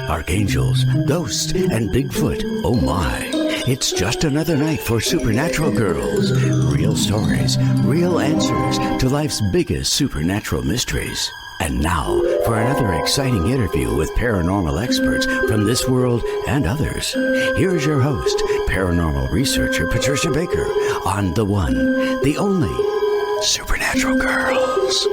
Archangels, ghosts, and Bigfoot. Oh my. It's just another night for Supernatural Girls. Real stories, real answers to life's biggest supernatural mysteries. And now for another exciting interview with paranormal experts from this world and others. Here's your host, paranormal researcher Patricia Baker, on the one, the only Supernatural Girls.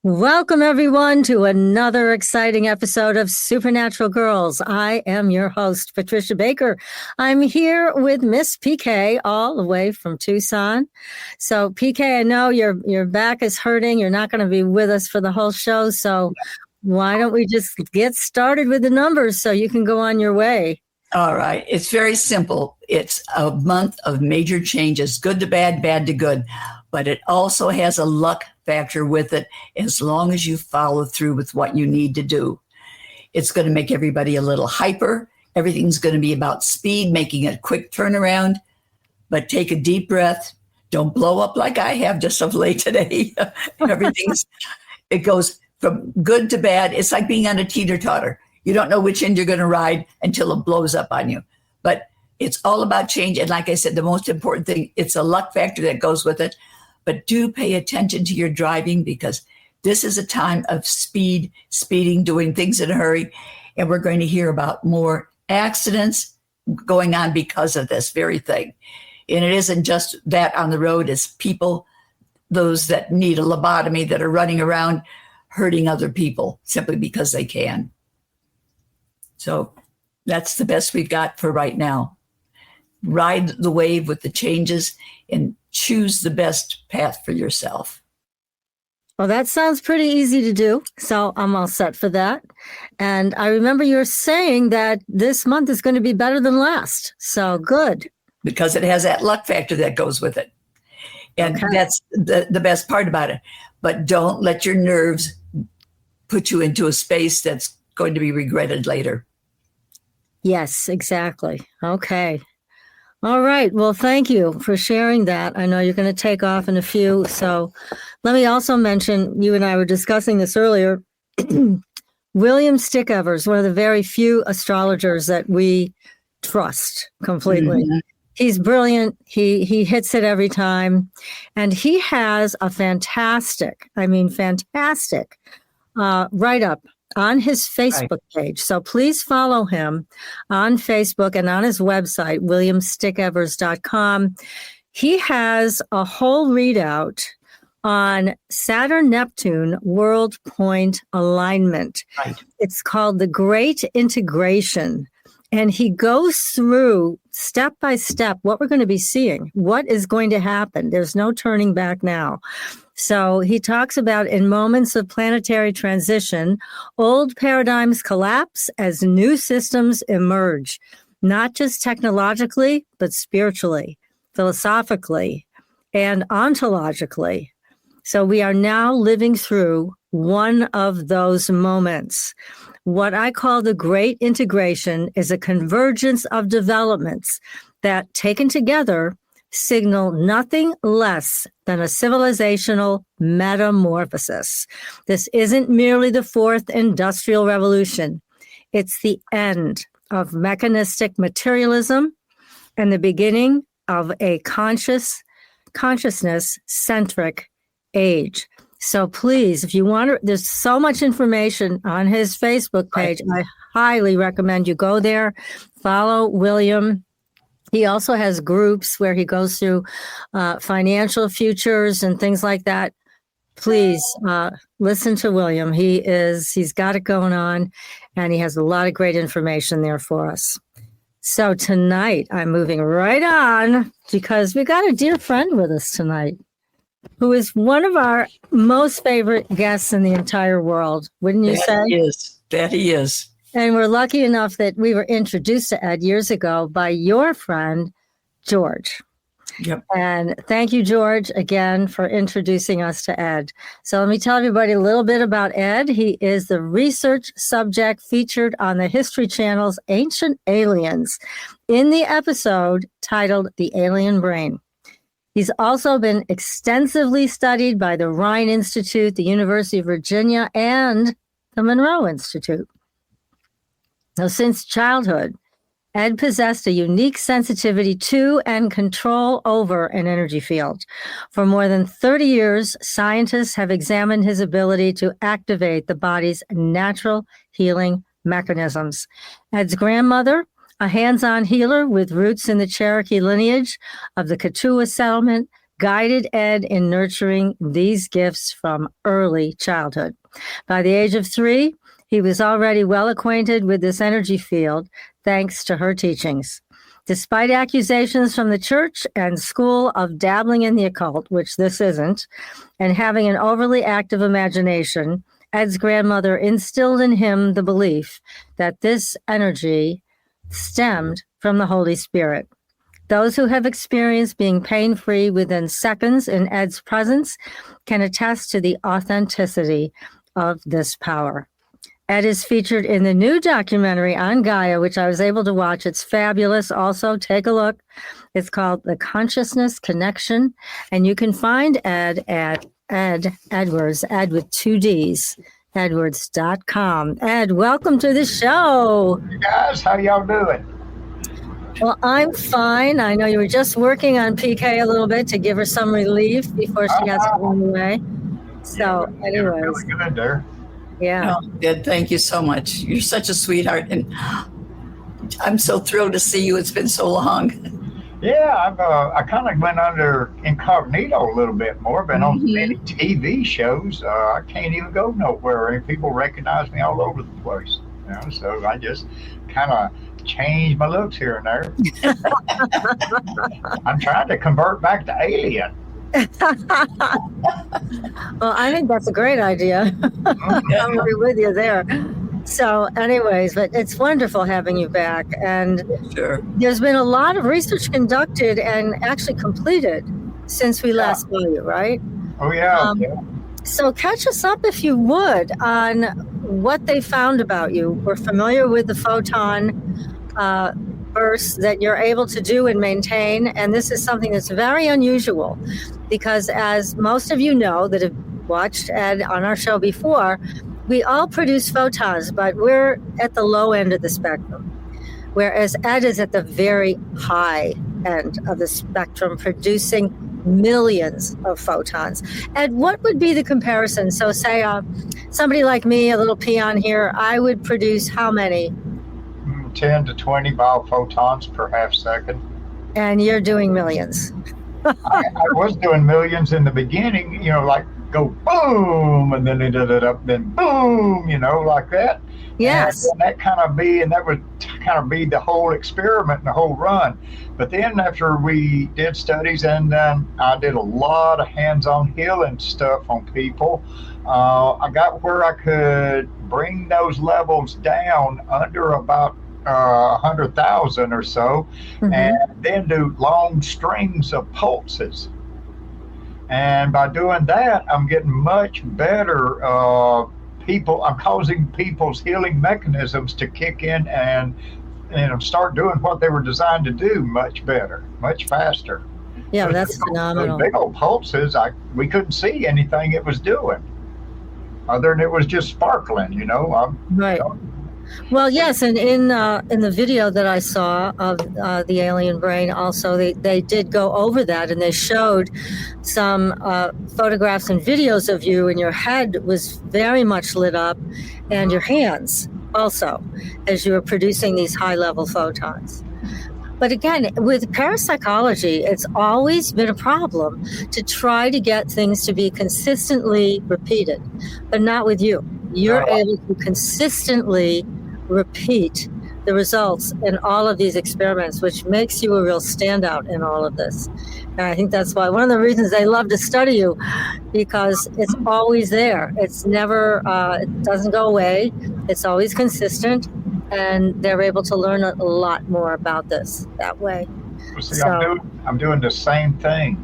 Welcome, everyone, to another exciting episode of Supernatural Girls. I am your host, Patricia Baker. I'm here with Miss PK, all the way from Tucson. So, PK, I know your back is hurting. You're not going to be with us for the whole show. So why don't we just get started with the numbers so you can go on your way? All right. It's very simple. It's a month of major changes, good to bad, bad to good. But it also has a luck factor with it as long as you follow through with what you need to do. It's going to make everybody a little hyper. Everything's going to be about speed, making a quick turnaround. But take a deep breath. Don't blow up like I have just of late today. It goes from good to bad. It's like being on a teeter-totter. You don't know which end you're going to ride until it blows up on you. But it's all about change. And like I said, the most important thing, it's a luck factor that goes with it. But do pay attention to your driving, because this is a time of speeding, doing things in a hurry. And we're going to hear about more accidents going on because of this very thing. And it isn't just that on the road, it's people, those that need a lobotomy, that are running around hurting other people simply because they can. So that's the best we've got for right now. Ride the wave with the changes and choose the best path for yourself. Well, that sounds pretty easy to do. So I'm all set for that. And I remember you were saying that this month is going to be better than last. So good. Because it has that luck factor that goes with it. And that's the best part about it. But don't let your nerves put you into a space that's going to be regretted later. Yes, exactly. Okay. All right. Well, thank you for sharing that. I know you're going to take off in a few. So let me also mention, you and I were discussing this earlier, William Stick Evers, one of the very few astrologers that we trust completely. Mm-hmm. He's brilliant. He hits it every time. And he has a fantastic write-up on his Facebook page. So please follow him on Facebook and on his website, williamstickevers.com. He has a whole readout on Saturn-Neptune world point alignment. Right. It's called The Great Integration. And he goes through step by step what we're going to be seeing, what is going to happen. There's no turning back now. So he talks about in moments of planetary transition, old paradigms collapse as new systems emerge, not just technologically, but spiritually, philosophically, and ontologically. So we are now living through one of those moments. What I call the Great Integration is a convergence of developments that, taken together, signal nothing less than a civilizational metamorphosis. This isn't merely the fourth industrial revolution. It's the end of mechanistic materialism and the beginning of a consciousness-centric age. So please, if you want to, there's so much information on his Facebook page. I highly recommend you go there, follow William. He also has groups where he goes through financial futures and things like that. Please listen to William. He's got it going on, and he has a lot of great information there for us. So tonight, I'm moving right on because we got a dear friend with us tonight who is one of our most favorite guests in the entire world. Wouldn't you say? That he is. And we're lucky enough that we were introduced to Ed years ago by your friend, George. Yep. And thank you, George, again for introducing us to Edd. So let me tell everybody a little bit about Edd. He is the research subject featured on the History Channel's Ancient Aliens in the episode titled The Alien Brain. He's also been extensively studied by the Rhine Institute, the University of Virginia, and the Monroe Institute. Now, since childhood, Edd possessed a unique sensitivity to and control over an energy field. For more than 30 years, scientists have examined his ability to activate the body's natural healing mechanisms. Edd's grandmother, a hands-on healer with roots in the Cherokee lineage of the Kituwah settlement, guided Edd in nurturing these gifts from early childhood. By the age of 3, he was already well acquainted with this energy field, thanks to her teachings. Despite accusations from the church and school of dabbling in the occult, which this isn't, and having an overly active imagination, Edd's grandmother instilled in him the belief that this energy stemmed from the Holy Spirit. Those who have experienced being pain-free within seconds in Edd's presence can attest to the authenticity of this power. Edd is featured in the new documentary on Gaia, which I was able to watch. It's fabulous. Also, take a look. It's called The Consciousness Connection. And you can find Edd at Edd Edwards, Edd with 2 Ds, Edwards.com. Edd, welcome to the show. Hey guys, how y'all doing? Well, I'm fine. I know you were just working on PK a little bit to give her some relief before she got thrown away. So, anyways. Really good there. Yeah. Oh, Edd, thank you so much. You're such a sweetheart, and I'm so thrilled to see you. It's been so long. Yeah, I kind of went under incognito a little bit more. Been on many TV shows. I can't even go nowhere, and people recognize me all over the place. You know, so I just kind of changed my looks here and there. I'm trying to convert back to alien. Well, I think that's a great idea. I'm right with you there. So anyways, but it's wonderful having you back. And Sure. there's been a lot of research conducted and actually completed since we last saw you, right? Oh yeah. So catch us up, if you would, on what they found about you. We're familiar with the photon bursts that you're able to do and maintain. And this is something that's very unusual because, as most of you know that have watched Edd on our show before, we all produce photons, but we're at the low end of the spectrum, whereas Edd is at the very high end of the spectrum, producing millions of photons. Edd, what would be the comparison? So say somebody like me, a little peon here, I would produce how many? 10 to 20 biophotons per half second. And you're doing millions. I was doing millions in the beginning, you know, like go boom, and then it did it up, then boom, you know, like that. Yes. And that would kind of be the whole experiment and the whole run. But then after we did studies and I did a lot of hands-on healing stuff on people, I got where I could bring those levels down under about 100,000 or so, and then do long strings of pulses. And by doing that, I'm getting much better. I'm causing people's healing mechanisms to kick in and start doing what they were designed to do much better, much faster. Yeah, that's phenomenal. Those big old pulses, we couldn't see anything it was doing, other than it was just sparkling, you know. Right. You know, Well, yes, and in the video that I saw of the alien brain, also they did go over that, and they showed some photographs and videos of you, and your head was very much lit up, and your hands also, as you were producing these high-level photons. But again, with parapsychology, it's always been a problem to try to get things to be consistently repeated, but not with you. You're able to consistently repeat the results in all of these experiments, which makes you a real standout in all of this. And I think that's why one of the reasons they love to study you, because it's always there. It's never, it doesn't go away. It's always consistent, and they're able to learn a lot more about this that way. See, I'm doing the same thing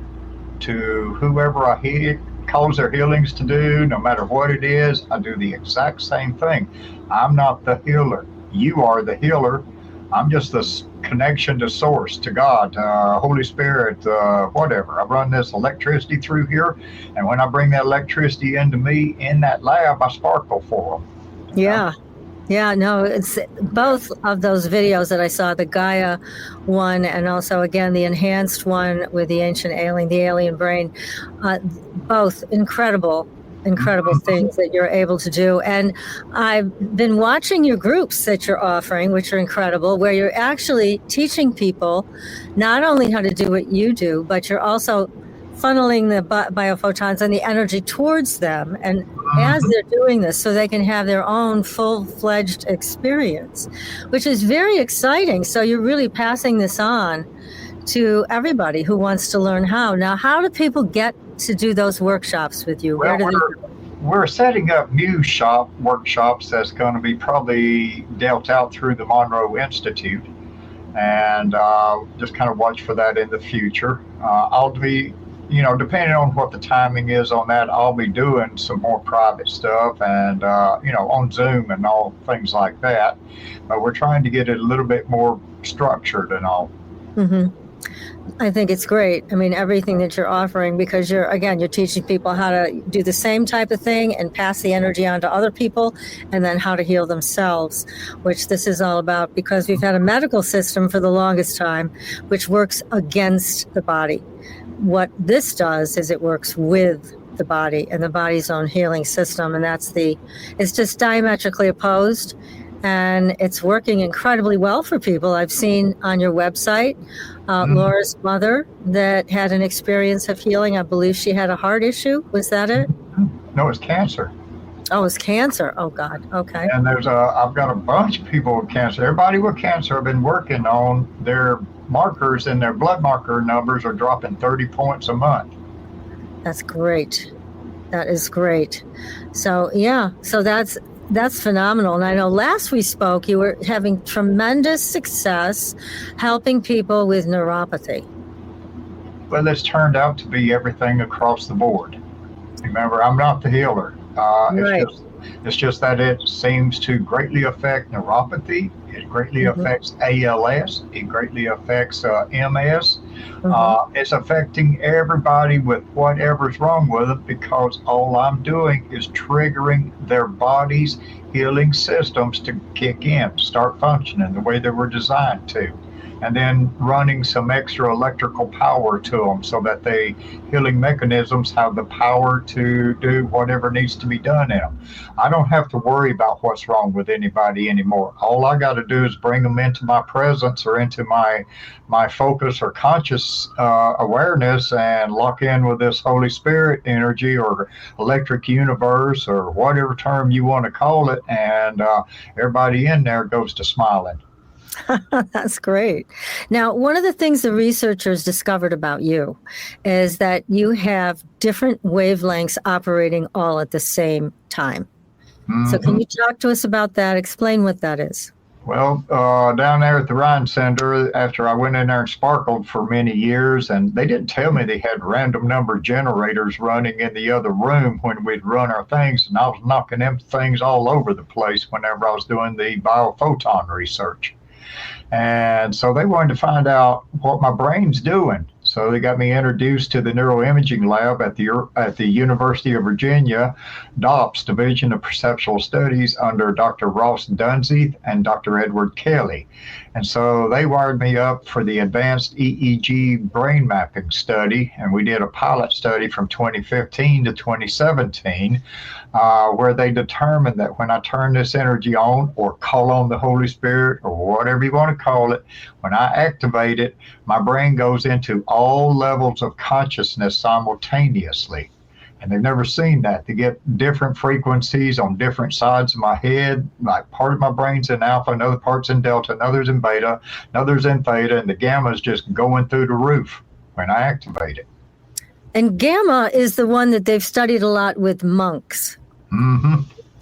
to whoever I cause their healings to do, no matter what it is. I do the exact same thing. I'm not the healer. You are the healer. I'm just the connection to source, to God, Holy Spirit, whatever. I run this electricity through here, and when I bring that electricity into me in that lab, I sparkle for them. Yeah. Yeah, no, it's both of those videos that I saw, the Gaia one, and also, again, the enhanced one with the ancient alien, the alien brain, both incredible things that you're able to do. And I've been watching your groups that you're offering, which are incredible, where you're actually teaching people not only how to do what you do, but you're also funneling the biophotons and the energy towards them, and as they're doing this, so they can have their own full-fledged experience, which is very exciting. So you're really passing this on to everybody who wants to learn how. Now, how do people get to do those workshops with you? Well, we're setting up new workshops that's going to be probably dealt out through the Monroe Institute, and just kind of watch for that in the future. I'll be, depending on what the timing is on that, I'll be doing some more private stuff and, on Zoom and all things like that. But we're trying to get it a little bit more structured and all. Mm-hmm. I think it's great. I mean, everything that you're offering, because you're teaching people how to do the same type of thing and pass the energy on to other people, and then how to heal themselves, which this is all about, because we've had a medical system for the longest time, which works against the body. What this does is it works with the body and the body's own healing system. And it's just diametrically opposed. And it's working incredibly well for people. I've seen on your website, Laura's mother that had an experience of healing. I believe she had a heart issue. Was that it? No, it's cancer. Oh, it's cancer. Oh, God. Okay. And I've got a bunch of people with cancer. Everybody with cancer have been working on their markers, and their blood marker numbers are dropping 30 points a month. That's great. That is great. So, yeah. So that's phenomenal. And I know last we spoke, you were having tremendous success helping people with neuropathy. Well, it's turned out to be everything across the board. Remember, I'm not the healer. Right. It's just that it seems to greatly affect neuropathy. It greatly affects ALS. It greatly affects MS. It's affecting everybody with whatever's wrong with it, because all I'm doing is triggering their body's healing systems to kick in, start functioning the way they were designed to. And then running some extra electrical power to them so that the healing mechanisms have the power to do whatever needs to be done in them. I don't have to worry about what's wrong with anybody anymore. All I got to do is bring them into my presence or into my focus or conscious awareness, and lock in with this Holy Spirit energy or electric universe or whatever term you want to call it. And everybody in there goes to smiling. That's great. Now, one of the things the researchers discovered about you is that you have different wavelengths operating all at the same time. So can you talk to us about that? Explain what that is. Well, down there at the Rhine Center, after I went in there and sparkled for many years, and they didn't tell me they had random number generators running in the other room when we'd run our things, and I was knocking them things all over the place whenever I was doing the biophoton research. And so they wanted to find out what my brain's doing. So they got me introduced to the neuroimaging lab at the University of Virginia, DOPS, Division of Perceptual Studies, under Dr. Ross Dunseith and Dr. Edward Kelly. And so they wired me up for the advanced EEG brain mapping study. And we did a pilot study from 2015 to 2017, where they determined that when I turn this energy on, or call on the Holy Spirit, or whatever you want to call it, when I activate it, my brain goes into all levels of consciousness simultaneously. And they've never seen that. They get different frequencies on different sides of my head. Like part of my brain's in alpha, another part's in delta, another's in beta, another's in theta, and the gamma is just going through the roof when I activate it. And gamma is the one that they've studied a lot with monks.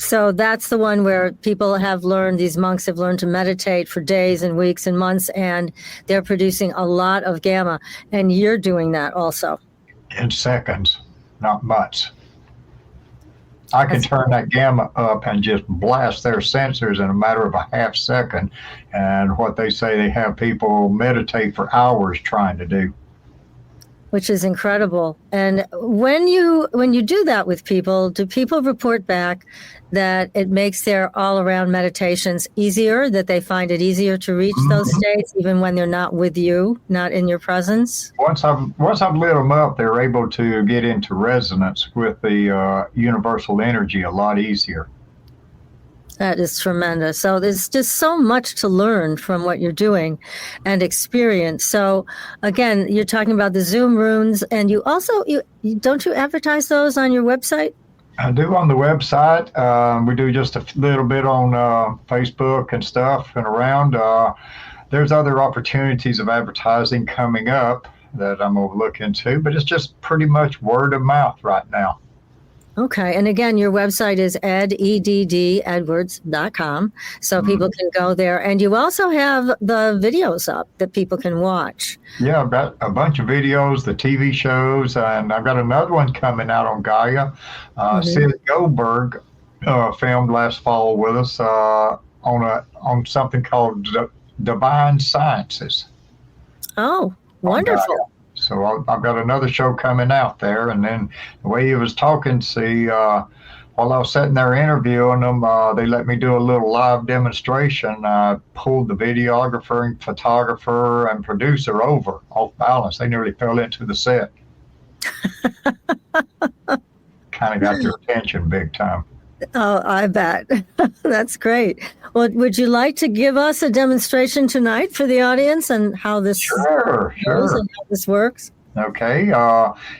So that's the one where people have learned, these monks have learned to meditate for days and weeks and months, and they're producing a lot of gamma. And you're doing that also. In seconds, not months. I can turn that gamma up and just blast their sensors in a matter of a half second. And what they say, they have people meditate for hours trying to do. Which is incredible. And when you do that with people, do people report back that it makes their all-around meditations easier, that they find it easier to reach those states even when they're not with you, not in your presence? Once I've lit them up, they're able to get into resonance with the universal energy a lot easier. That is tremendous. So there's just so much to learn from what you're doing and experience. So again, you're talking about the Zoom rooms, and you also, don't you advertise those on your website? I do on the website. We do just a little bit on Facebook and stuff and around. There's other opportunities of advertising coming up that I'm going to look into, but it's just pretty much word of mouth right now. Okay. And again, your website is Edwards.com. So people can go there. And you also have the videos up that people can watch. Yeah, I've got a bunch of videos, the TV shows, and I've got another one coming out on Gaia. Sid Goldberg filmed last fall with us on something called Divine Sciences. Oh, wonderful. So I've got another show coming out there. And then the way he was talking, while I was sitting there interviewing them, they let me do a little live demonstration. I pulled the videographer and photographer and producer over off balance. They nearly fell into the set. Kind of got their attention big time. Oh, I bet. That's great. Well, would you like to give us a demonstration tonight for the audience and how this Sure. and how this works? Okay.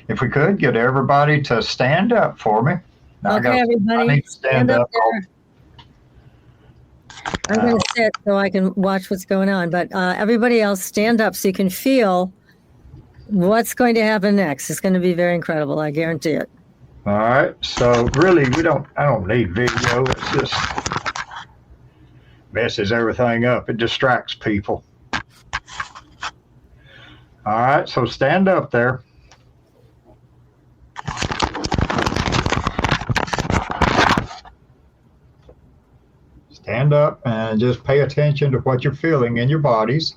If we could get everybody to stand up for me. Now, Everybody, I need to stand up there. I'm going to sit so I can watch what's going on, but everybody else stand up so you can feel what's going to happen next. It's going to be very incredible. I guarantee it. All right. So really, I don't need video. It's just messes everything up. It distracts people. All right. So stand up there. Stand up and just pay attention to what you're feeling in your bodies.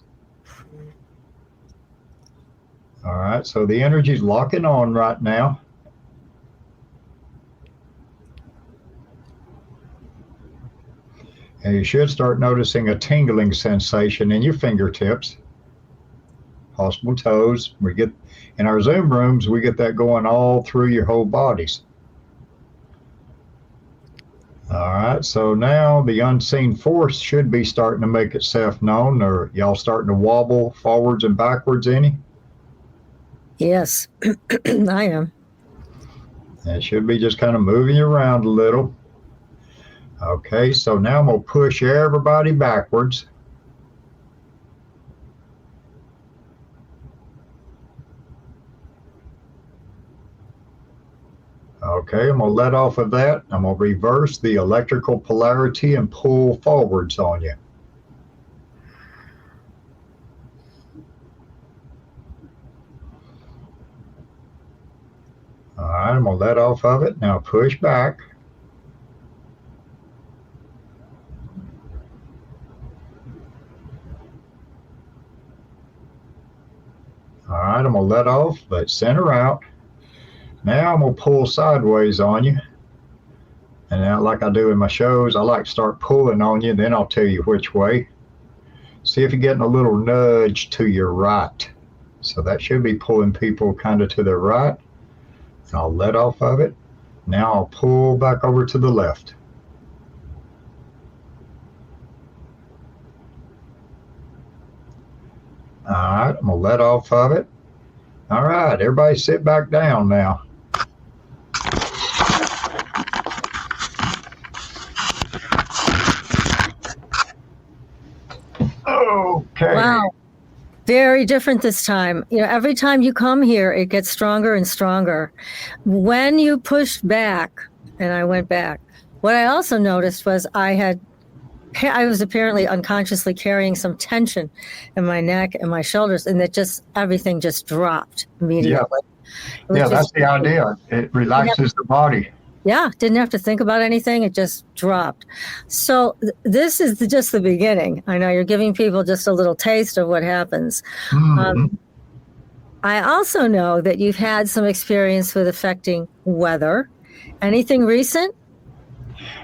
All right. So the energy's locking on right now. And you should start noticing a tingling sensation in your fingertips, possible toes. In our Zoom rooms, we get that going all through your whole bodies. All right, so now the unseen force should be starting to make itself known. Or y'all starting to wobble forwards and backwards any? Yes, I am. It should be just kind of moving you around a little. Okay, so now I'm going to push everybody backwards. Okay, I'm going to let off of that. I'm going to reverse the electrical polarity and pull forwards on you. All right, I'm going to let off of it. Now push back. All right, I'm going to let off, let center out. Now I'm going to pull sideways on you. And now, like I do in my shows, I like to start pulling on you, then I'll tell you which way. See if you're getting a little nudge to your right. So that should be pulling people kind of to the right. And I'll let off of it. Now I'll pull back over to the left. All right, I'm going to let off of it. All right, everybody sit back down now. Okay. Wow. Very different this time. Every time you come here, it gets stronger and stronger. When you pushed back, and I went back, What I also noticed was I was apparently unconsciously carrying some tension in my neck and my shoulders, and everything just dropped immediately. Yeah, that's the idea. It relaxes the body. Yeah, didn't have to think about anything. It just dropped. So this is just the beginning. I know you're giving people just a little taste of what happens. I also know that you've had some experience with affecting weather. Anything recent?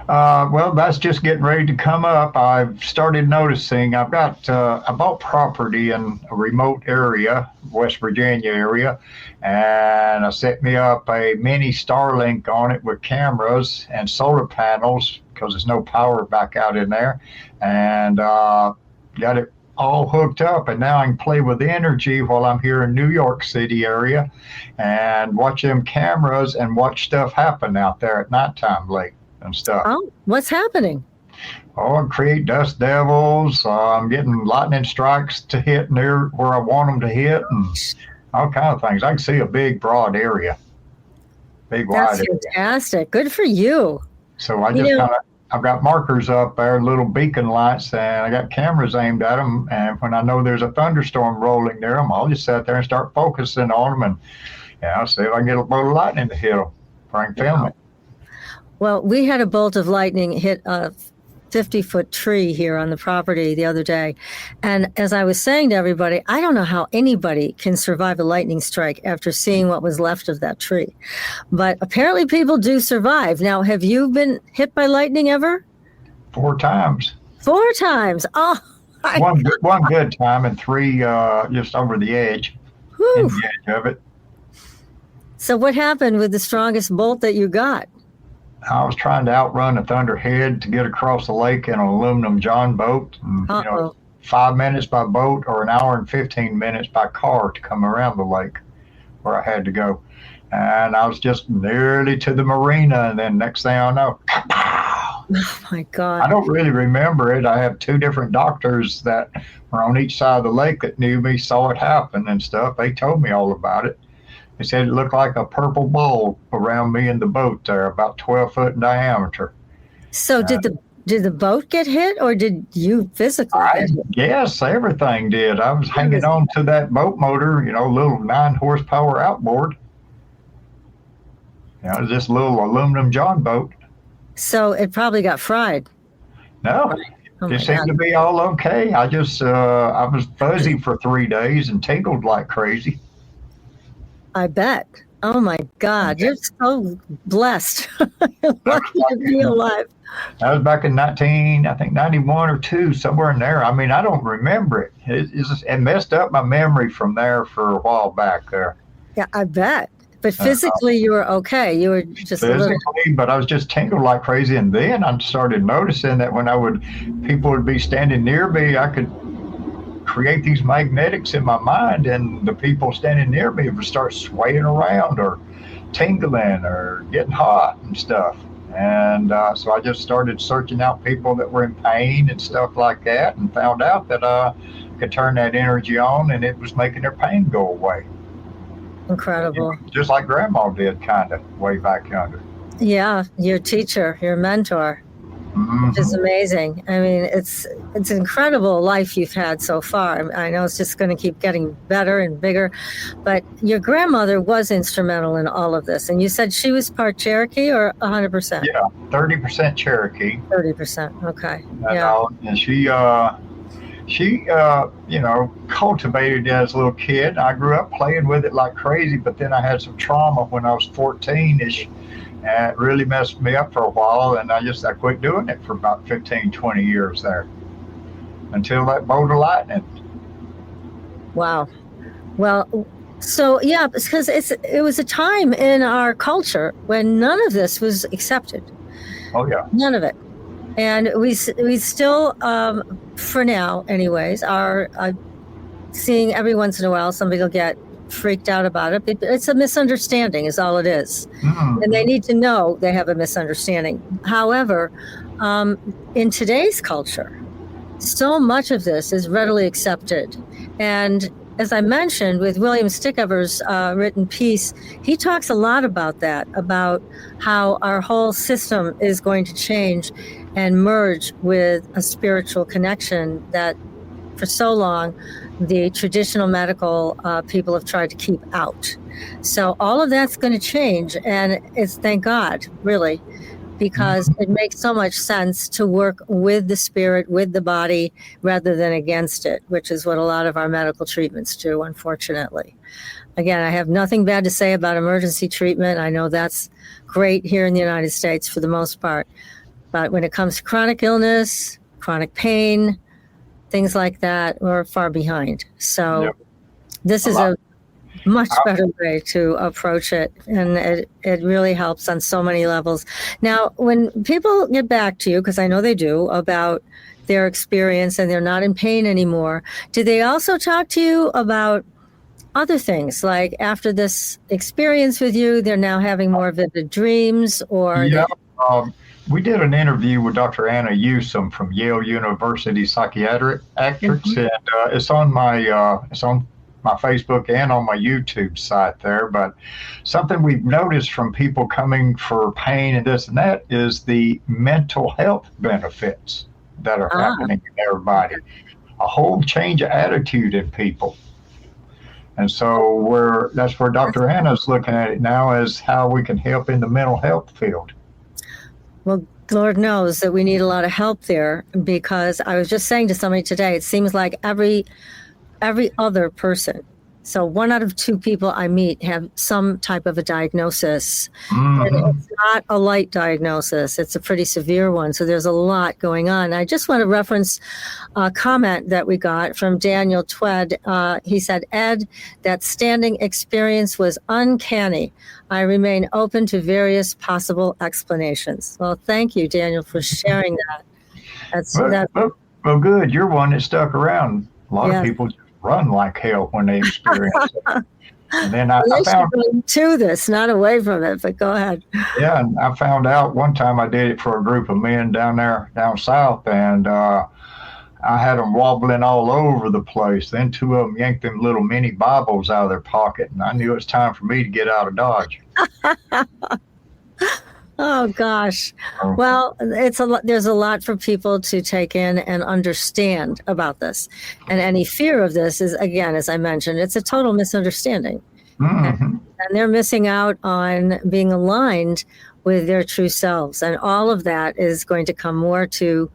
Well, that's just getting ready to come up. I've started noticing I bought property in a remote area, West Virginia area, and I set me up a mini Starlink on it with cameras and solar panels because there's no power back out in there, and got it all hooked up, and now I can play with energy while I'm here in New York City area and watch them cameras and watch stuff happen out there at nighttime late and stuff. Oh, what's happening? Oh, I create dust devils. I'm getting lightning strikes to hit near where I want them to hit, and all kind of things. I can see a big, broad area. Big, wide area. That's fantastic. Good for you. So I've got markers up there, little beacon lights, and I got cameras aimed at them. And when I know there's a thunderstorm rolling near them, I'll just sit there and start focusing on them and see if I can get a bolt of lightning to hit them, or I can film it. Well, we had a bolt of lightning hit a 50-foot tree here on the property the other day. And as I was saying to everybody, I don't know how anybody can survive a lightning strike after seeing what was left of that tree. But apparently people do survive. Now, have you been hit by lightning ever? 4 times. 4 times. Oh, one good time, and 3 just over the edge. In the edge of it. So what happened with the strongest bolt that you got? I was trying to outrun a thunderhead to get across the lake in an aluminum John boat. And, 5 minutes by boat or an hour and 15 minutes by car to come around the lake where I had to go. And I was just nearly to the marina, and then next thing I know, oh my God. I don't really remember it. I have 2 different doctors that were on each side of the lake that knew me, saw it happen and stuff. They told me all about it. They said it looked like a purple ball around me in the boat there, about 12 foot in diameter. So did the boat get hit, or did you physically get hit? Yes, everything did. I was hanging on to that boat motor, little 9 horsepower outboard. This little aluminum John boat. So it probably got fried. No, it seemed to be all okay. I just, I was fuzzy for 3 days and tingled like crazy. I bet. Oh my God, you're so blessed. You're lucky to be alive. That was back in 91 or 2, somewhere in there. I mean, I don't remember it. It messed up my memory from there for a while back there. Yeah, I bet. But physically, you were okay. You were just physically, but I was just tingled like crazy. And then I started noticing that when people would be standing near me, I could create these magnetics in my mind, and the people standing near me would start swaying around or tingling or getting hot and stuff. And so I just started searching out people that were in pain and stuff like that, and found out that I could turn that energy on, and it was making their pain go away. Incredible. Just like Grandma did, kind of, way back yonder. Yeah, your teacher, your mentor. Which is amazing. I mean, it's an incredible life you've had so far. I know it's just going to keep getting better and bigger, but your grandmother was instrumental in all of this. And you said she was part Cherokee or 100%? Yeah, 30% Cherokee. 30%. Okay. And she cultivated it as a little kid. I grew up playing with it like crazy, but then I had some trauma when I was 14-ish. And it really messed me up for a while, and I quit doing it for about 15, 20 years there until that bolt of lightning. Wow. Well, so yeah, because it was a time in our culture when none of this was accepted. Oh yeah. None of it. And we still, for now anyways, are seeing every once in a while somebody will get freaked out about it. It's a misunderstanding is all it is. And they need to know they have a misunderstanding. However, in today's culture, so much of this is readily accepted. And as I mentioned, with William Stickever's written piece, he talks a lot about that, about how our whole system is going to change and merge with a spiritual connection that for so long the traditional medical people have tried to keep out. So all of that's going to change, and it's thank God, really, because it makes so much sense to work with the spirit, with the body, rather than against it, which is what a lot of our medical treatments do, unfortunately. Again, I have nothing bad to say about emergency treatment. I know that's great here in the United States for the most part. But when it comes to chronic illness, chronic pain, things like that, we're far behind. So this is a much better way to approach it, and it really helps on so many levels. Now, when people get back to you, because I know they do, about their experience and they're not in pain anymore, do they also talk to you about other things, like after this experience with you, they're now having more vivid dreams? Or we did an interview with Dr. Anna Newsom from Yale University Psychiatrics, and it's on my Facebook and on my YouTube site there. But something we've noticed from people coming for pain and this and that is the mental health benefits that are happening in everybody. A whole change of attitude in people. And so that's where Dr. Anna's looking at it now, as how we can help in the mental health field. Well, Lord knows that we need a lot of help there, because I was just saying to somebody today, it seems like every other person, so 1 out of 2 people I meet have some type of a diagnosis. And it's not a light diagnosis, it's a pretty severe one. So there's a lot going on. I just want to reference a comment that we got from Daniel Twed. He said, Ed, that standing experience was uncanny. I remain open to various possible explanations. Well, thank you, Daniel, for sharing that. Well, good. You're one that stuck around. A lot of people run like hell when they experience it. And then I found to this, not away from it, but go ahead. Yeah, and I found out one time I did it for a group of men down south, and I had them wobbling all over the place. Then 2 of them yanked them little mini Bibles out of their pocket, and I knew it was time for me to get out of Dodge. Oh gosh. Well, there's a lot for people to take in and understand about this. And any fear of this is, again, as I mentioned, it's a total misunderstanding. And they're missing out on being aligned with their true selves. And all of that is going to come more to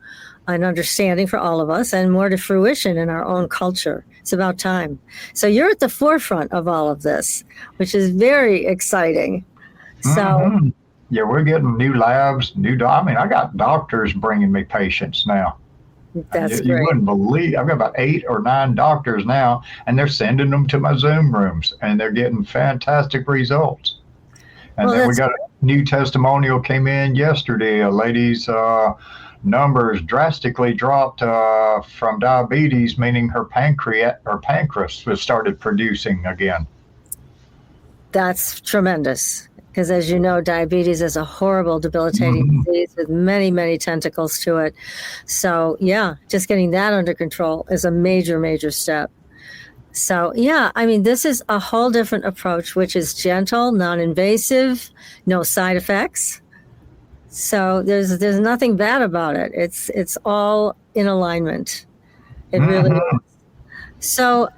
an understanding for all of us and more to fruition in our own culture. It's about time. So you're at the forefront of all of this, which is very exciting. So yeah, we're getting new labs, I got doctors bringing me patients now. That's you great. wouldn't believe, I've got about 8 or 9 doctors now, and they're sending them to my Zoom rooms, and they're getting fantastic results. And then we got a new testimonial came in yesterday. A lady's numbers drastically dropped from diabetes, meaning her pancreas was started producing again. That's tremendous. Because as you know, diabetes is a horrible, debilitating disease with many, many tentacles to it. So yeah, just getting that under control is a major, major step. So yeah, this is a whole different approach, which is gentle, non-invasive, no side effects. So there's nothing bad about it. It's all in alignment. It really is. So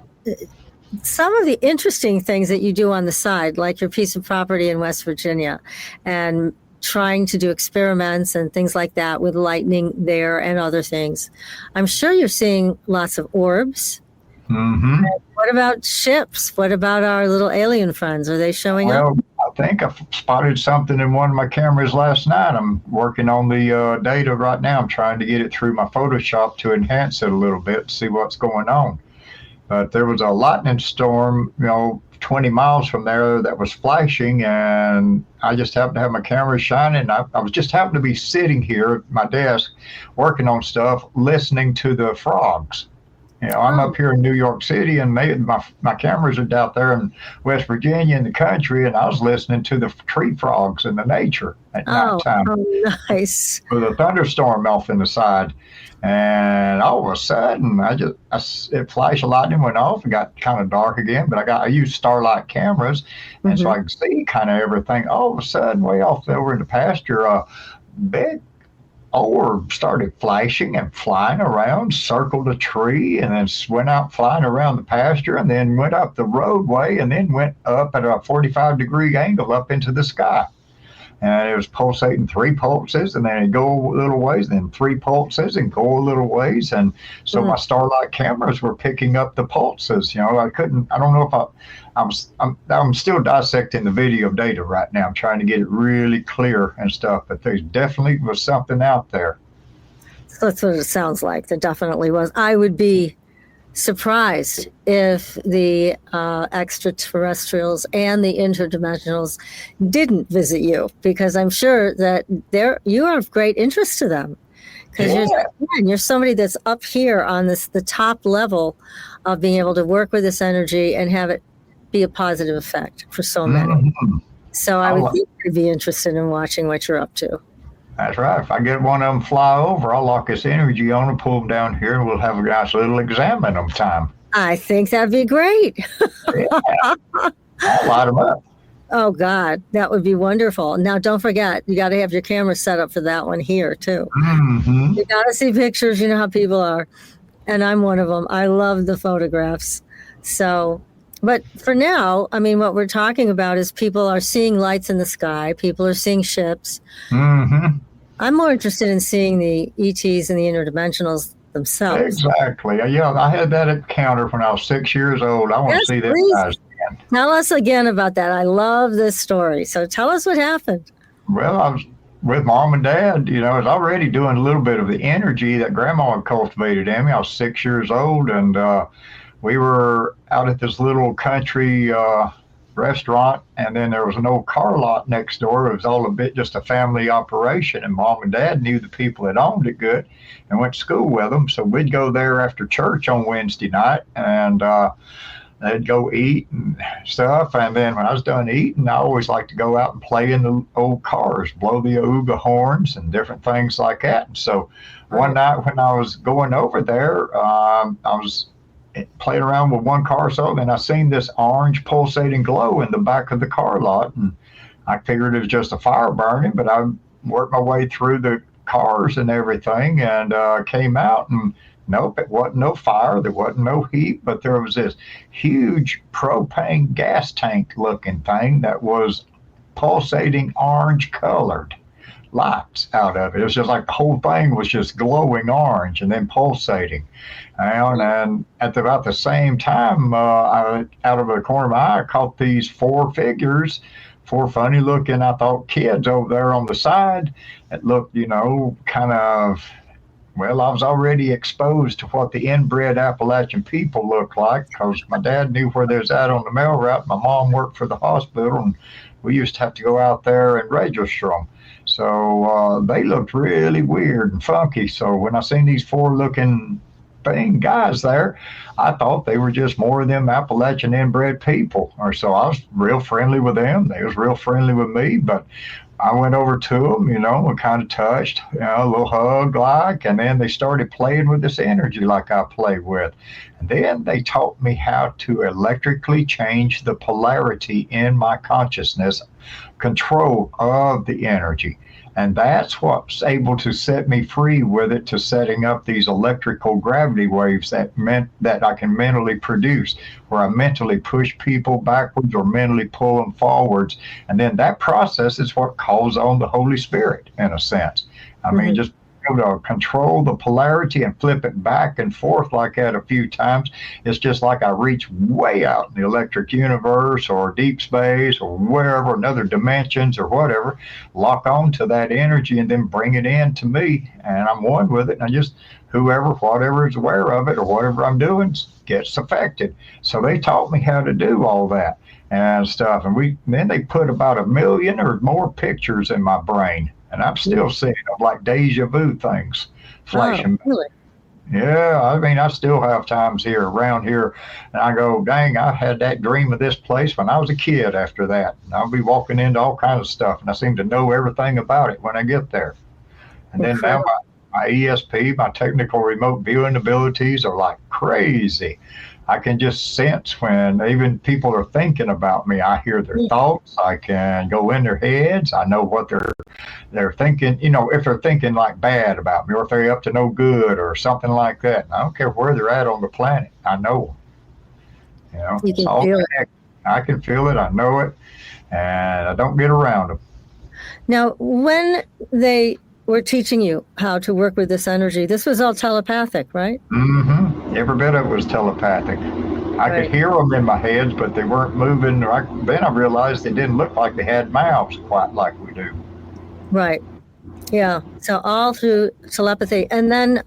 some of the interesting things that you do on the side, like your piece of property in West Virginia, and trying to do experiments and things like that with lightning there and other things. I'm sure you're seeing lots of orbs. What about ships? What about our little alien friends? Are they showing up? I think I spotted something in one of my cameras last night. I'm working on the data right now. I'm trying to get it through my Photoshop to enhance it a little bit to see what's going on. But there was a lightning storm, 20 miles from there that was flashing, and I just happened to have my camera shining. I was just happened to be sitting here at my desk working on stuff, listening to the frogs. I'm up here in New York City, and my cameras are out there in West Virginia in the country, and I was listening to the tree frogs in the nature at nighttime. Oh, nice. With a thunderstorm off in the side. And all of a sudden, it flashed, lightning went off. It got kind of dark again, but I used starlight cameras, and so I could see kind of everything. All of a sudden, way off over in the pasture, a big orb started flashing and flying around, circled a tree, and then went out flying around the pasture, and then went up the roadway, and then went up at a 45-degree angle up into the sky. And it was pulsating 3 pulses, and then it'd go a little ways, then 3 pulses, and go a little ways. And so my starlight cameras were picking up the pulses. I don't know if I'm still dissecting the video data right now. I'm trying to get it really clear and stuff, but there definitely was something out there. That's what it sounds like. There definitely was. I would be surprised if the extraterrestrials and the interdimensionals didn't visit you, because I'm sure that you are of great interest to them, because you're somebody that's up here on the top level of being able to work with this energy and have it be a positive effect for so many. So I would think you'd be interested in watching what you're up to. That's right. If I get one of them fly over, I'll lock this energy on and pull them down here, and we'll have a nice little examine them time. I think that'd be great. I'll light them up. Oh, God, that would be wonderful. Now, don't forget, you got to have your camera set up for that one here, too. You got to see pictures. You know how people are. And I'm one of them. I love the photographs. So, but for now, I mean, what we're talking about is people are seeing lights in the sky. People are seeing ships. I'm more interested in seeing the ETs and the interdimensionals themselves. Exactly. Yeah, I had that encounter when I was 6 years old. I want to see that guys again. Tell us again about that. I love this story. So tell us what happened. Well, I was with Mom and Dad. I was already doing a little bit of the energy that Grandma had cultivated in me. I was 6 years old, and we were out at this little country restaurant, and then there was an old car lot next door. It was all just a family operation, and Mom and Dad knew the people that owned it good and went to school with them. So we'd go there after church on Wednesday night, and they'd go eat and stuff. And then when I was done eating, I always liked to go out and play in the old cars, blow the ooga horns and different things like that. And so one night when I was going over there, I was playing around with one car, so then I seen this orange pulsating glow in the back of the car lot, and I figured it was just a fire burning, but I worked my way through the cars and everything, and came out, and nope, it wasn't no fire, there wasn't no heat, but there was this huge propane gas tank looking thing that was pulsating orange colored lights out of it. It was just like the whole thing was just glowing orange and then pulsating. And at about the same time, out of the corner of my eye, I caught these 4 figures, 4 funny looking, I thought, kids over there on the side that looked, kind of, well, I was already exposed to what the inbred Appalachian people look like, because my dad knew where they was at on the mail route. My mom worked for the hospital, and we used to have to go out there and register them. So they looked really weird and funky. So when I seen these 4 looking guys there, I thought they were just more of them Appalachian inbred people. Or so I was real friendly with them. They was real friendly with me, but I went over to them, and kind of touched, a little hug like, and then they started playing with this energy like I play with. And then they taught me how to electrically change the polarity in my consciousness, control of the energy. And that's what's able to set me free with it, to setting up these electrical gravity waves that meant that I can mentally produce, where I mentally push people backwards or mentally pull them forwards. And then that process is what calls on the Holy Spirit, in a sense. I mean, just able to control the polarity and flip it back and forth like that a few times. It's just like I reach way out in the electric universe or deep space or wherever, in other dimensions or whatever, lock on to that energy and then bring it in to me, and I'm one with it. And I just, whatever is aware of it or whatever I'm doing gets affected. So they taught me how to do all that and stuff. And then they put about 1 million or more pictures in my brain. And I'm still seeing them like deja vu things flashing. Oh, really? Yeah, I mean, I still have times here around here, and I go, dang, I had that dream of this place when I was a kid after that. And I'll be walking into all kinds of stuff, and I seem to know everything about it when I get there. And then now Incredible. my ESP, my technical remote viewing abilities are like crazy. I can just sense when even people are thinking about me. I hear their thoughts. I can go in their heads. I know what they're thinking. You know, if they're thinking like bad about me, or if they're up to no good, or something like that. I don't care where they're at on the planet. I know. You know, You it's can all feel it. connected. I can feel it. I know it, and I don't get around them. Now, when they were teaching you how to work with this energy, this was all telepathic, right? Every bit of it was telepathic. I Right. could hear them in my head, but they weren't moving. Then I realized they didn't look like they had mouths quite like we do. Right. Yeah. So all through telepathy. And then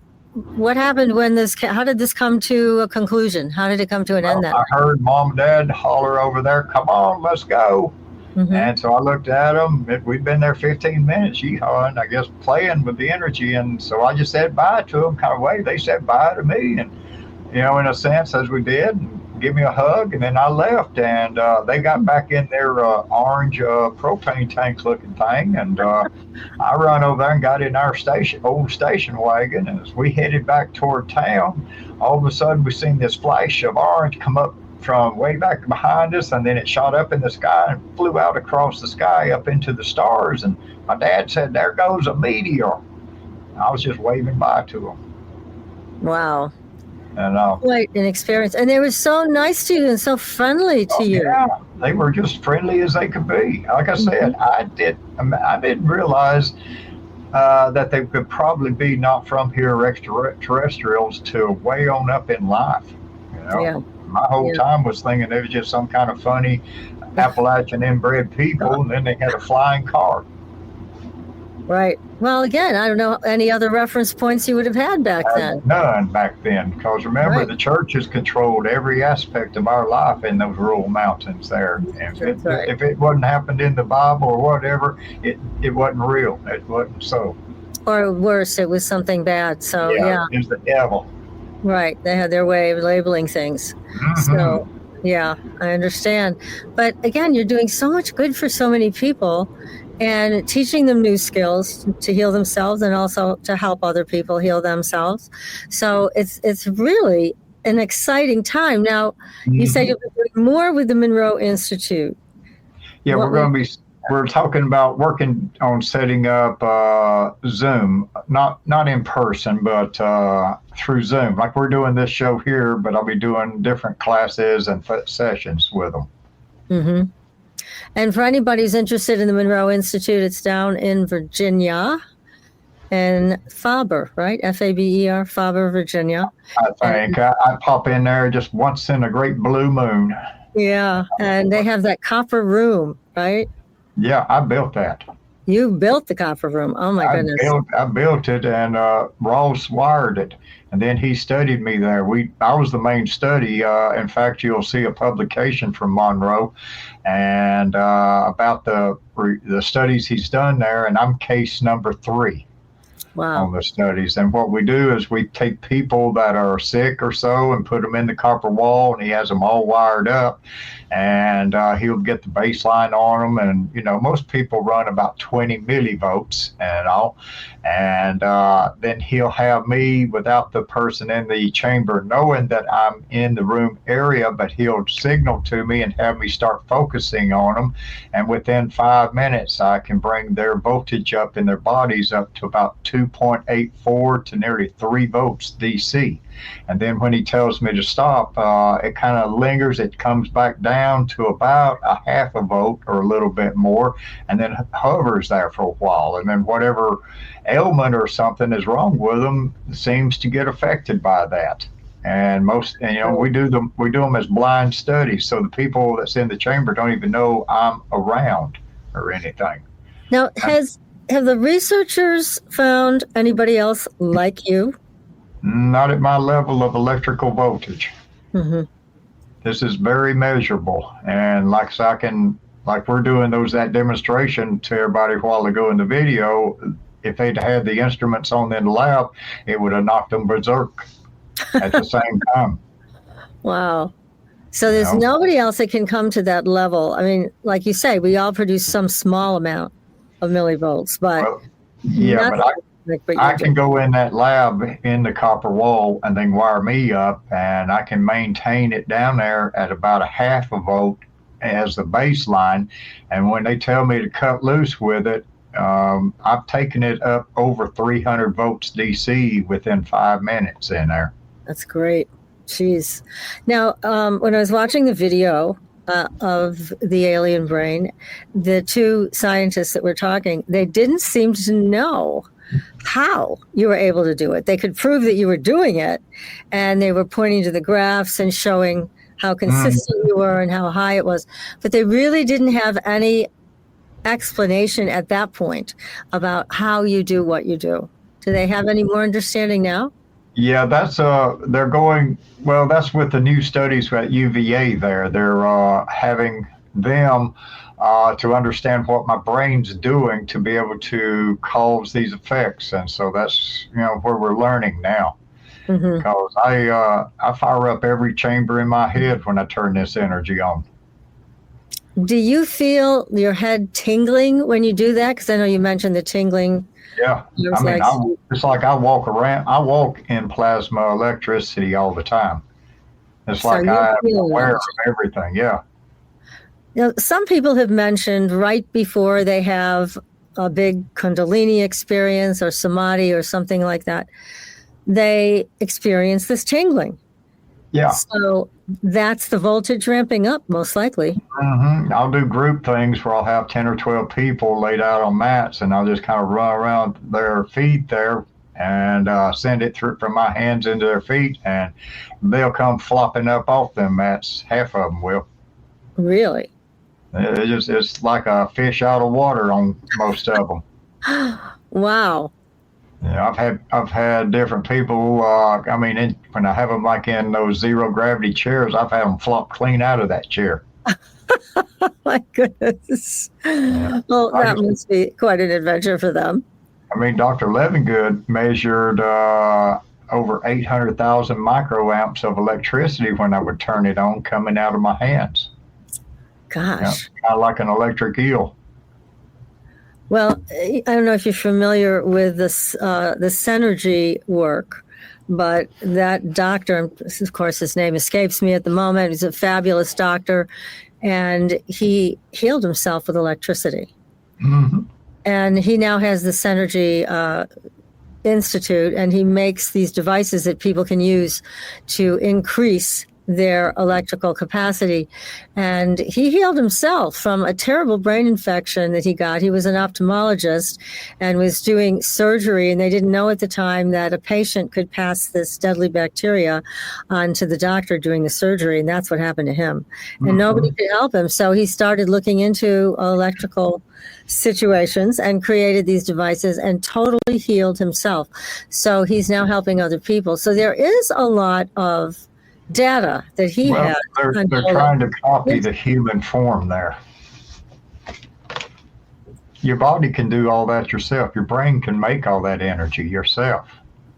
what happened when how did this come to a conclusion? How did it come to an end then? I heard Mom and Dad holler over there, "Come on, let's go." Mhm. And so I looked at them. We'd been there 15 minutes, yeehawing, I guess, playing with the energy. And so I just said bye to them, kind of way. They said bye to me. And, you know, in a sense, as we did, and give me a hug. And then I left. And they got back in their orange propane tank looking thing. And I run over there and got in our old station wagon. And as we headed back toward town, all of a sudden we seen this flash of orange come up from way back behind us, and then it shot up in the sky and flew out across the sky up into the stars. And my dad said, "There goes a meteor." I was just waving bye to him. Wow. And Quite an experience. And they were so nice to you and so friendly to you. yeah, they were just friendly as they could be. Like I said, I didn't realize that they could probably be not from here extraterrestrials till way on up in life. You know, Yeah. my whole time was thinking they was just some kind of funny Appalachian inbred people, and then they had a flying car. Right. Well, again, I don't know any other reference points you would have had back then. None back then, because remember, Right. the church has controlled every aspect of our life in those rural mountains there. And That's right. if it wasn't happened in the Bible or whatever, it wasn't real. It wasn't so. Or worse, it was something bad. So, yeah. It's the devil. Right. They had their way of labeling things. So, yeah, I understand. But again, you're doing so much good for so many people and teaching them new skills to heal themselves and also to help other people heal themselves. So it's really an exciting time. Now, you say you'll be doing more with the Monroe Institute. Yeah, we're talking about working on setting up Zoom, not in person, but through Zoom. Like we're doing this show here, but I'll be doing different classes and sessions with them. Mm-hmm. And for anybody who's interested in the Monroe Institute, it's down in Virginia and Faber, right? Faber, Faber, Virginia. I think I pop in there just once in a great blue moon. Yeah, and they have that copper room, right? Yeah, I built that. You built the copper room. Oh my goodness. I built it, and Ross wired it, and then he studied me there. I was the main study. In fact, you'll see a publication from Monroe, and about the studies he's done there, and I'm case number 3. Wow. On the studies. And what we do is we take people that are sick or so and put them in the copper wall, and he has them all wired up, and he'll get the baseline on them. And, you know, most people run about 20 millivolts and all. And then he'll have me without the person in the chamber knowing that I'm in the room area, but he'll signal to me and have me start focusing on them. And within 5 minutes, I can bring their voltage up in their bodies up to about 2.84 to nearly 3 volts DC. And then when he tells me to stop, it kind of lingers. It comes back down to about a half a volt or a little bit more, and then hovers there for a while. And then whatever ailment or something is wrong with them seems to get affected by that. And we do them as blind studies, so the people that's in the chamber don't even know I'm around or anything. Now, have the researchers found anybody else like you? Not at my level of electrical voltage. Mm-hmm. This is very measurable, and like we're doing that demonstration to everybody a while ago in the video. if they'd had the instruments on in the lab, it would have knocked them berserk at the same time. Wow. So there's nobody else that can come to that level. I mean, like you say, we all produce some small amount of millivolts, but I can go in that lab in the copper wall and then wire me up, and I can maintain it down there at about a half a volt as the baseline. And when they tell me to cut loose with it, I've taken it up over 300 volts DC within 5 minutes in there. That's great. Jeez. Now, when I was watching the video of the alien brain, the two scientists that were talking, they didn't seem to know how you were able to do it. They could prove that you were doing it, and they were pointing to the graphs and showing how consistent you were and how high it was. But they really didn't have any explanation at that point about how you do what you do. Do they have any more understanding now? Yeah, that's they're going, well, that's with the new studies at UVA there. They're having them to understand what my brain's doing to be able to cause these effects. And so that's, where we're learning now. Because I fire up every chamber in my head when I turn this energy on. Do you feel your head tingling when you do that? Because I know you mentioned the tingling. Yeah, I mean, it's like I walk around. I walk in plasma electricity all the time. It's like I'm aware of everything. Yeah. Now, some people have mentioned right before they have a big Kundalini experience or Samadhi or something like that, they experience this tingling. Yeah. So that's the voltage ramping up, most likely. I'll do group things where I'll have 10 or 12 people laid out on mats, and I'll just kind of run around their feet there and send it through from my hands into their feet, and they'll come flopping up off them mats. Half of them will. Really? It's like a fish out of water on most of them. Wow. Yeah, I've had different people. When I have them like in those zero gravity chairs, I've had them flop clean out of that chair. My goodness. Yeah. Well, that must be quite an adventure for them. I mean, Dr. Levengood measured over 800,000 microamps of electricity when I would turn it on coming out of my hands. Gosh. Kind of like an electric eel. Well, I don't know if you're familiar with this, the Synergy work, but that doctor, of course, his name escapes me at the moment. He's a fabulous doctor, and he healed himself with electricity. And he now has the Synergy Institute, and he makes these devices that people can use to increase their electrical capacity. And he healed himself from a terrible brain infection that he got. He was an ophthalmologist and was doing surgery, and they didn't know at the time that a patient could pass this deadly bacteria on to the doctor doing the surgery, and that's what happened to him. And nobody could help him, so he started looking into electrical situations and created these devices and totally healed himself. So he's now helping other people. So there is a lot of data that he has. They're trying to copy the human form there. Your body can do all that yourself. Your brain can make all that energy yourself.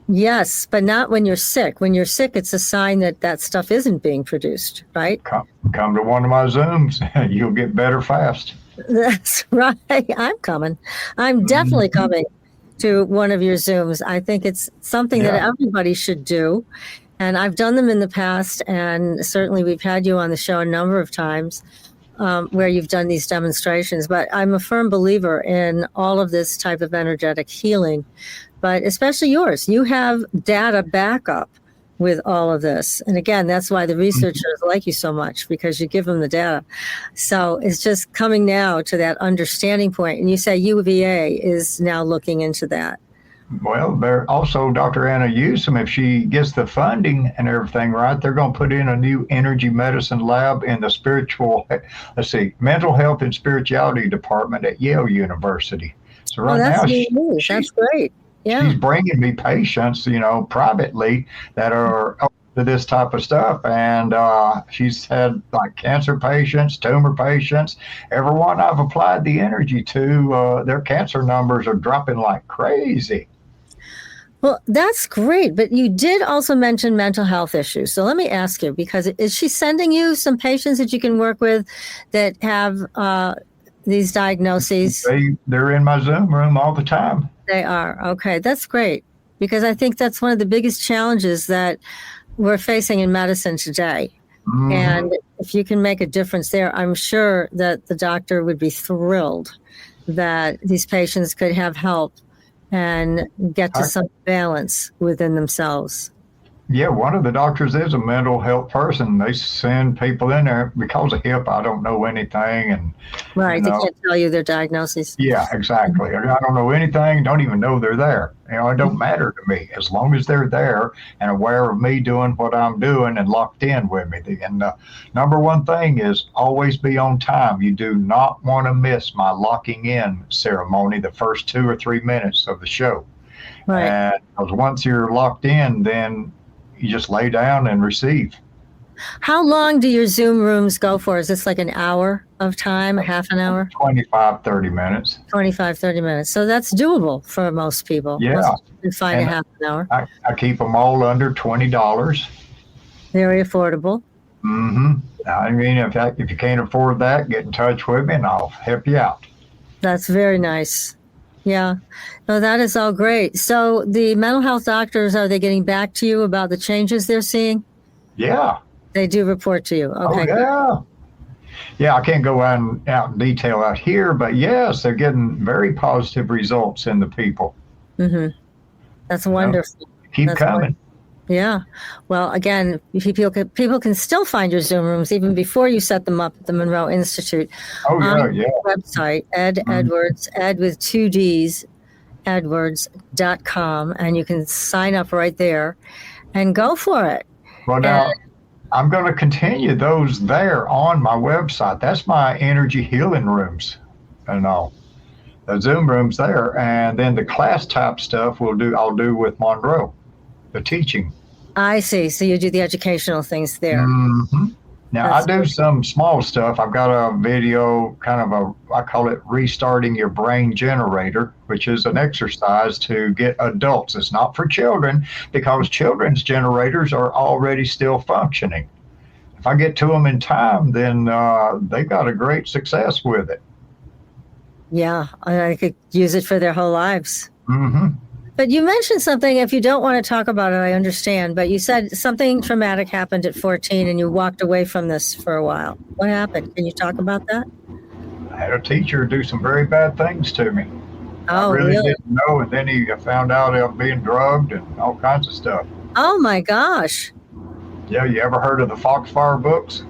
Yes, but not when you're sick. When you're sick, it's a sign that that stuff isn't being produced, right? Come to one of my Zooms. You'll get better fast. That's right. I'm coming. I'm definitely coming to one of your Zooms. I think it's something that everybody should do. And I've done them in the past, and certainly we've had you on the show a number of times where you've done these demonstrations. But I'm a firm believer in all of this type of energetic healing, but especially yours. You have data backup with all of this. And again, that's why the researchers like you so much, because you give them the data. So it's just coming now to that understanding point. And you say UVA is now looking into that. Well, they're also, Dr. Anna Newsom, if she gets the funding and everything right, they're going to put in a new energy medicine lab in the mental health and spirituality department at Yale University. So right now, that's great. Yeah. She's bringing me patients, privately that are to this type of stuff, and she's had like cancer patients, tumor patients. Everyone I've applied the energy to, their cancer numbers are dropping like crazy. Well, that's great. But you did also mention mental health issues. So let me ask you, because is she sending you some patients that you can work with that have these diagnoses? They're in my Zoom room all the time. They are. Okay, that's great. Because I think that's one of the biggest challenges that we're facing in medicine today. Mm-hmm. And if you can make a difference there, I'm sure that the doctor would be thrilled that these patients could have help and get to some balance within themselves. Yeah, one of the doctors is a mental health person. They send people in there because of HIP. I don't know anything, and right, they can't tell you their diagnoses. Yeah, exactly. I don't know anything. Don't even know they're there. It don't matter to me as long as they're there and aware of me doing what I'm doing and locked in with me. And the number one thing is always be on time. You do not want to miss my locking in ceremony, the first 2 or 3 minutes of the show. Right. And because once you're locked in, then you just lay down and receive. How long do your Zoom rooms go for? Is this like an hour of time, a half an hour? 25, 30 minutes. 25, 30 minutes. So that's doable for most people. Yeah. Most people find a half an hour. I keep them all under $20. Very affordable. Mm-hmm. I mean, if you can't afford that, get in touch with me and I'll help you out. That's very nice. Yeah. No, that is all great. So the mental health doctors, are they getting back to you about the changes they're seeing? Yeah. They do report to you. Okay. Oh, yeah. Yeah, I can't go out in detail out here, but yes, they're getting very positive results in the people. Mm-hmm. That's wonderful. Keep coming. Wonderful. Yeah. Well, again, people can still find your Zoom rooms even before you set them up at the Monroe Institute. Oh, yeah, on yeah. the website, Edd Edwards, Edd with 2 Ds, Edwards.com, and you can sign up right there and go for it. Well, now, I'm going to continue those there on my website. That's my energy healing rooms and all. The Zoom rooms there. And then the class type stuff I'll do with Monroe, the teaching. I see. So you do the educational things there. Mm-hmm. Now, I do some small stuff. I've got a video, I call it restarting your brain generator, which is an exercise to get adults. It's not for children because children's generators are already still functioning. If I get to them in time, then they've got a great success with it. Yeah, I could use it for their whole lives. Mm-hmm. But you mentioned something, if you don't want to talk about it, I understand, but you said something traumatic happened at 14 and you walked away from this for a while. What happened? Can you talk about that? I had a teacher do some very bad things to me. Oh, I really really? didn't know, and then he found out I was being drugged and all kinds of stuff. Oh, my gosh. Yeah, you ever heard of the Foxfire books?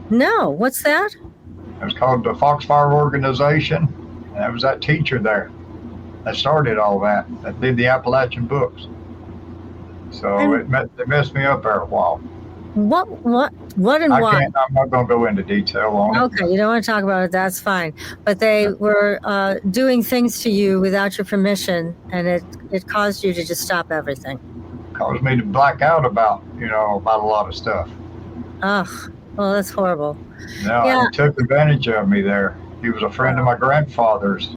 No, what's that? It was called the Foxfire Organization, and that was that teacher there that started all that did the Appalachian books. So it messed me up there a while. What and why? I'm not going to go into detail on it. Okay, you don't want to talk about it, that's fine. But they were doing things to you without your permission, and it caused you to just stop everything. Caused me to black out about a lot of stuff. Ugh, well, that's horrible. No, Yeah. he took advantage of me there. He was a friend of my grandfather's.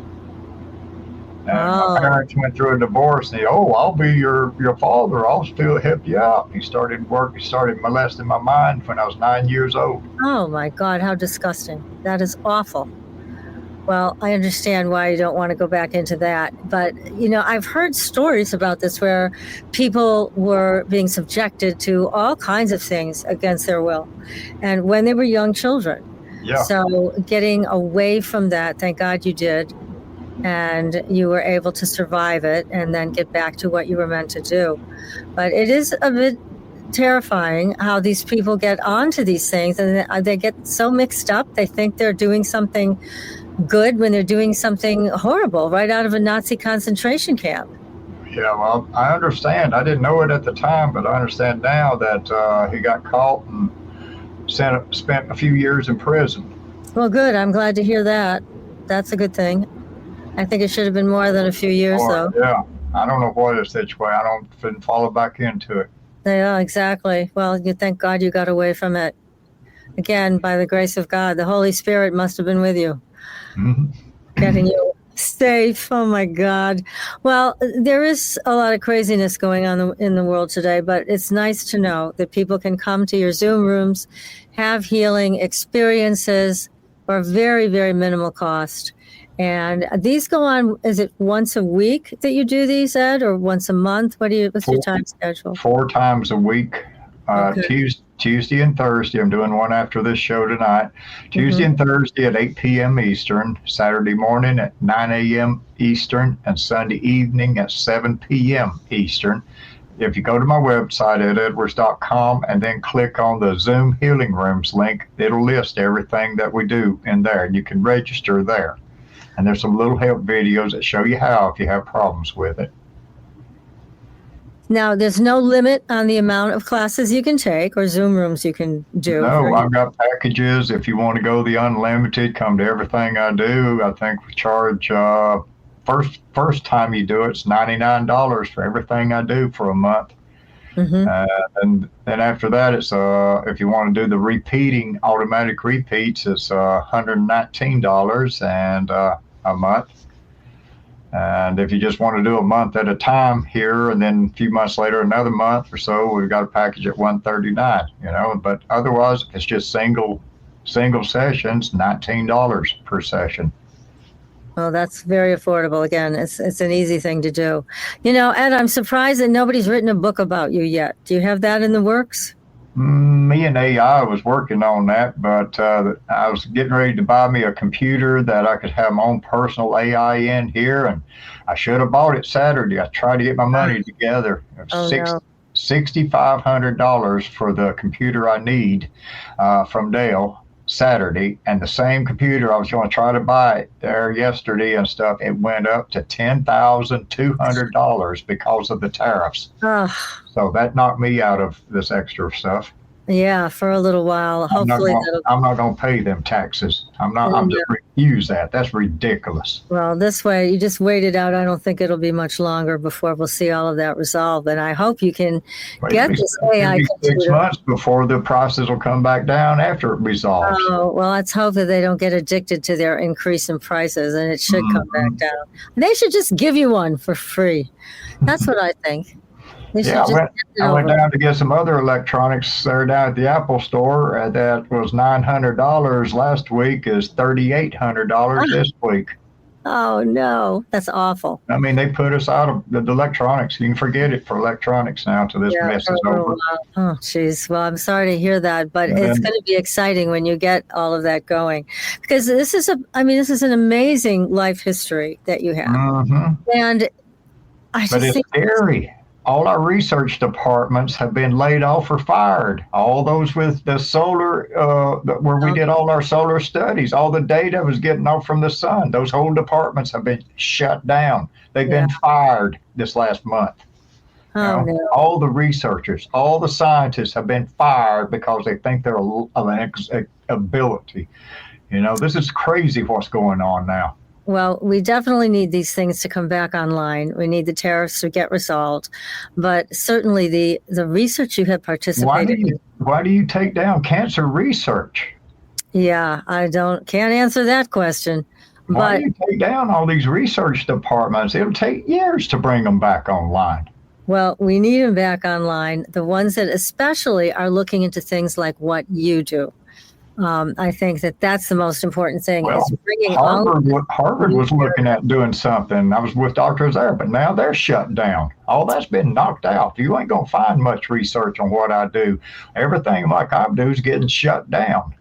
And my parents went through a divorce, and I'll be your father. I'll still help you out. He started molesting my mind when I was 9 years old. Oh my God, how disgusting. That is awful. Well, I understand why you don't want to go back into that. But, I've heard stories about this where people were being subjected to all kinds of things against their will. And when they were young children. Yeah. So getting away from that, thank God you did. And you were able to survive it and then get back to what you were meant to do. But it is a bit terrifying how these people get onto these things and they get so mixed up. They think they're doing something good when they're doing something horrible right out of a Nazi concentration camp. Yeah, well, I understand. I didn't know it at the time, but I understand now that he got caught and spent a few years in prison. Well, good. I'm glad to hear that. That's a good thing. I think it should have been more than a few years, though. Yeah, I don't know what it's that way. I didn't follow back into it. Yeah, exactly. Well, you thank God you got away from it. Again, by the grace of God, the Holy Spirit must have been with you, getting you safe. Oh my God. Well, there is a lot of craziness going on in the world today, but it's nice to know that people can come to your Zoom rooms, have healing experiences for very, very minimal cost. And these go on, is it once a week that you do these, Ed, or once a month? What's your time schedule? 4 times a week. Okay. Tuesday and Thursday. I'm doing one after this show tonight. Tuesday and Thursday at 8 p.m. Eastern, Saturday morning at 9 a.m. Eastern, and Sunday evening at 7 p.m. Eastern. If you go to my website at edwards.com and then click on the Zoom Healing Rooms link, it'll list everything that we do in there, and you can register there. And there's some little help videos that show you how if you have problems with it. Now, there's no limit on the amount of classes you can take or Zoom rooms you can do. No, I've got packages. If you want to go the unlimited, come to everything I do. I think we charge, first time you do it, it's $99 for everything I do for a month. And then after that, it's if you want to do the repeating, automatic repeats, it's $119 and a month. And if you just want to do a month at a time here, and then a few months later, another month or so, we've got a package at $139. But otherwise, it's just single sessions, $19 per session. Well, that's very affordable. Again, it's an easy thing to do. Ed, I'm surprised that nobody's written a book about you yet. Do you have that in the works? Me and AI was working on that, but I was getting ready to buy me a computer that I could have my own personal AI in here, and I should have bought it Saturday. I tried to get my money together. $6,500 for the computer I need from Dell Saturday, and the same computer I was going to try to buy it there yesterday and stuff, it went up to $10,200 because of the tariffs. So that knocked me out of this extra stuff. Yeah, for a little while. Hopefully I'm not going to pay them taxes. I'm just refuse that. That's ridiculous. Well, this way, you just wait it out. I don't think it'll be much longer before we'll see all of that resolved. And I hope you can get this AI computer. 6 months before the prices will come back down after it resolves. Oh, well, let's hope that they don't get addicted to their increase in prices, and it should come back down. They should just give you one for free. That's what I think. Yeah, I went down to get some other electronics there down at the Apple store. That was $900 last week, is $3,800 this week. Oh, no. That's awful. I mean, they put us out of the electronics. You can forget it for electronics now till this mess is over. Oh, geez. Well, I'm sorry to hear that, but it's going to be exciting when you get all of that going, because this is an amazing life history that you have. And I just think scary. All our research departments have been laid off or fired. All those with the solar, where we did all our solar studies, all the data was getting off from the sun. Those whole departments have been shut down. They've been fired this last month. No. All the researchers, all the scientists have been fired because they think they're an ability. This is crazy what's going on now. Well, we definitely need these things to come back online. We need the tariffs to get resolved. But certainly the research you have participated in. Why do you take down cancer research? Yeah, can't answer that question. Why do you take down all these research departments? It'll take years to bring them back online. Well, we need them back online. The ones that especially are looking into things like what you do. I think that's the most important thing. Well, is bringing Harvard was looking at doing something. I was with doctors there, but now they're shut down. All that's been knocked out. You ain't going to find much research on what I do. Everything like I do is getting shut down.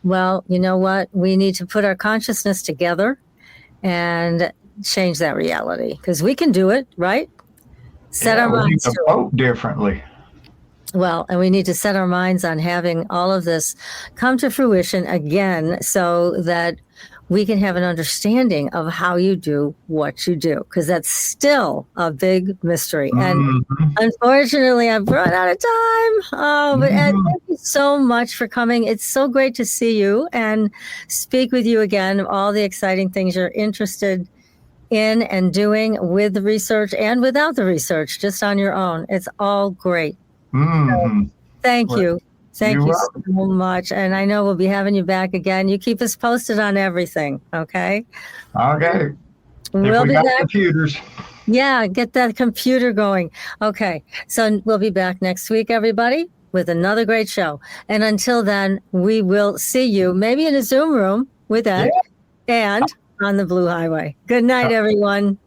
Well, you know what? We need to put our consciousness together and change that reality, because we can do it, right? Set our minds to vote differently. Well, and we need to set our minds on having all of this come to fruition again, so that we can have an understanding of how you do what you do, because that's still a big mystery. And unfortunately, I've run out of time. But Ed, thank you so much for coming. It's so great to see you and speak with you again, all the exciting things you're interested in and doing with the research and without the research, just on your own. It's all great. Mm-hmm. Thank Well, you. Thank you're you welcome. so much. And I know we'll be having you back again. You keep us posted on everything, okay? Okay. We'll If we be got back. computers. Yeah, get that computer going. Okay, so we'll be back next week, everybody, with another great show. And until then, we will see you maybe in a Zoom room with Ed and on the Blue Highway. Good night, everyone.